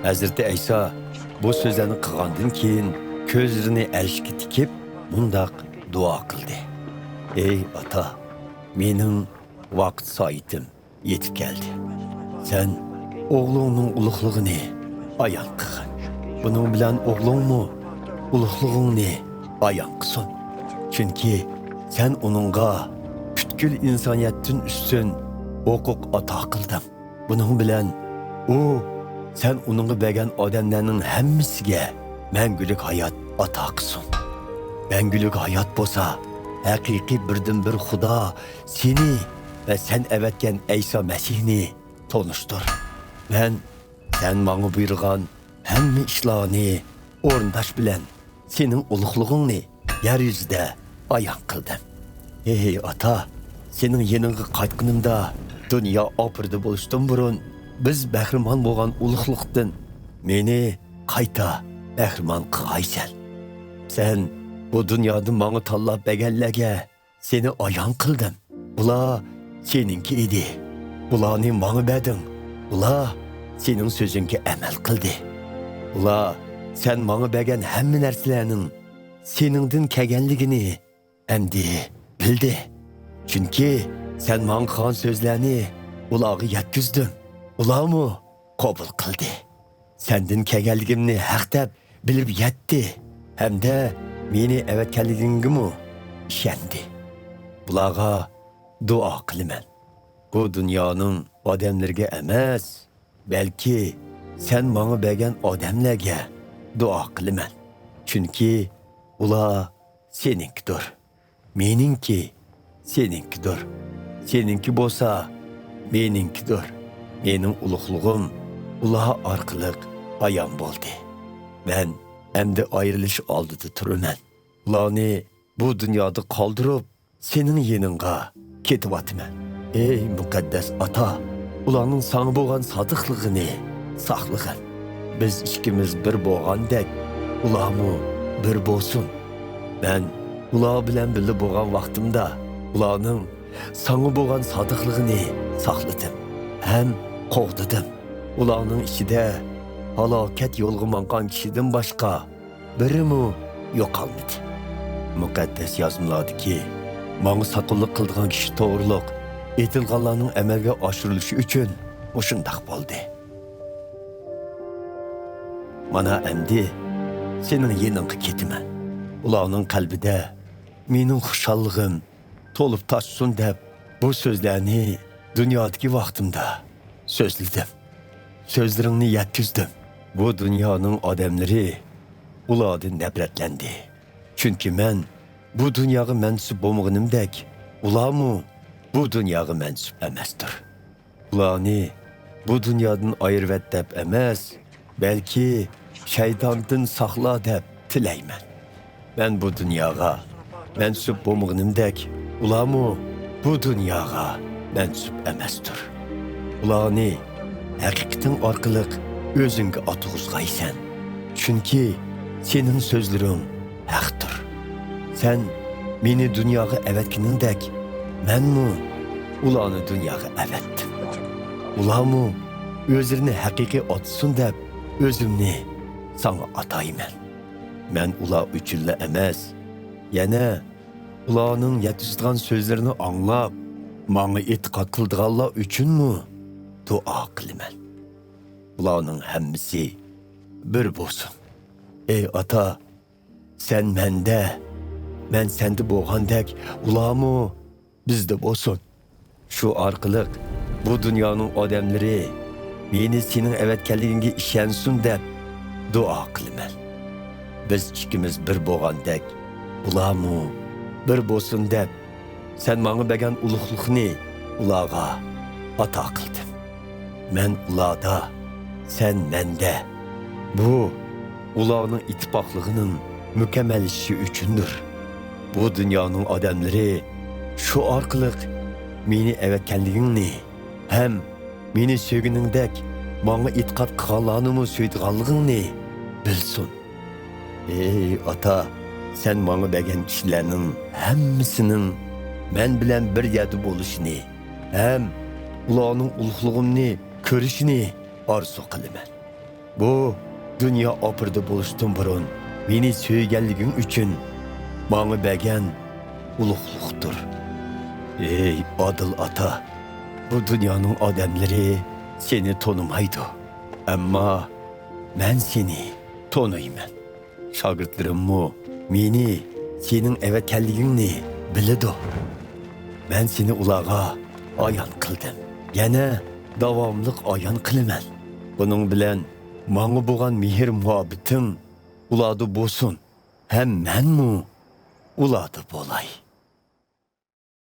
Hazreti İsa bu sözlerini qilgandan keyin ko'zlarini arshga tikib mundaq duo qildi. Ey ata, mening vaqt soatim yetib keldi. Sen o'g'lingning ulug'lig'ini ayon qilgin. Buning bilan o'g'lingmi ulug'lig'ingni ayon qilsin. Chunki sen uningga butkul insoniyatdan ustun huquq ato qilding. Buning bilan sen uningga bergan odamlarning hammasiga mangulik hayot ato qilsin. Mangulik hayot bo'lsa, haqiqiy birdan-bir Xudo seni va sen avatgan İsa Masihni tanishtir. Men sen menga buyurgan hamma ishlarni o'rindash bilan sening ulug'lig'ingni yer yuzida ayon qildim. Ey ata, sening yaningga qaytganimda dunyo opirdi bo'lishdan burun biz bahrimon bo'lgan ulug'liqdan meni qayta bahrimon qilgaysan. Sen bu dunyoda menga tanlab berganlarga seni ayon qildim. Bular seninki edi. Bularni menga berding. Bular sening so'zingga amal qildi. Bular sen menga bergan hamma narsalarning seningdan kelganligini endi bildi. Chunki sen menga qilgan so'zlarni ularga yetkizding. Ularmi qabul qildi. Senden kelganligimni haq deb bilib yetdi. Hamda meni avatganligimga ishondi. Bularga duo qilaman. Bu dunyoning odamlarga emas, balki sen menga bergan odamlarga duo qilaman. Chunki ular seninkidir. Meningki seninkidir. Seninki bo'lsa meninkidir. Mening ulug'lig'im ular orqali ayon bo'ldi. Men endi ayrilish oldida turaman. Ularni bu dunyoda qoldirib sening yeningga ketyapman. Ey muqaddas ata, ularning sana bo'lgan sodiqligini saqlag'in. Biz ikkimiz bir bo'lgandek, ularmi bir bo'lsin. Men ular bilan birga bo'lgan vaqtimda ularning sana bo'lgan sodiqligini saqladim. Hem qo'g'didim. Ularning ichida halokat yo'lga mangan kishidan boshqa birimi yo'qolmadi. Muqaddas yozmalardiki, menga saqillik qilgan kishi to'g'riliq aytilganlarning amalga oshirilishi uchun o'shundoq bo'ldi. Mana endi sening yeningga ketaman. Ularning qalbida mening xushallig'im to'lib toshsin deb bu so'zlarni dunyodagi vaqtimda so'zladim. So'zlaringni yetkizdim. Bu dunyoning odamlari ulardan nafratlandi. Chunki men bu dunyoga mansub bo'lmaganimdek, ularmi bu dunyoga mansub emasdir. Ularni bu dunyodan ayirib deb emas, balki shaytondan saqla deb tilayman. Men bu dunyoga mansub bo'lmaganimdek, ularmi bu dunyoga mansub emasdir. Ularni haqiqatin orqali o'zingga atug'izgaysan. Chunki sening so'zlaring haqdir. Sen meni dunyoga avatganingdek, menmi ularni dunyoga avatdim. Ularmi o'zlarini haqiqiy otsin deb o'zimni sana atayman. Men ular uchunla emas, yana ularning yetishtirgan so'zlarini anglab, menga e'tiqod qildiganlar uchunmi duo qilaman. Ularning hammasi bir bo'lsin. Ey ata, sen menda, men senda bo'lgandek, ularmi bizda bo'lsin. Shu orqali bu dunyoning odamlari meni sening avatganligingga ishonsin deb duo qilaman. Biz ikkimiz bir bo'lgandek, ularmi bir bo'lsin deb sen menga bergan ulug'likni ularga ato qildim. Men ularda, sen menda. Bu ularning ittifoqligining mukammallashishi uchundir. Bu dunyoning odamlari shu orqali meni avatganligingni ham meni sevginingdek menga e'tiqod qilganlarni sevdiganligingni bilsin. Ey ata, sen menga bergan kishilarning hammasining men bilan bir yerda bo'lishini ham ularning ulug'lig'imni ko'rishini orzu qilaman. Bu dünya apırdı buluştun burun. Beni söygelligin üçün bana begen uluqluqdur. Ey adıl ata, bu dünyanın adamları seni tanımaydı. Ama ben seni tanıyman. Şagirdlerim meni senin eve kelligini bilidi. Ben seni ulağa ayan kıldım. Yana davamlıq ayan kılıman. Bunun bilen bana boğan mehir muhabbetin uladı bolsun. Hem men mu uladı bolay.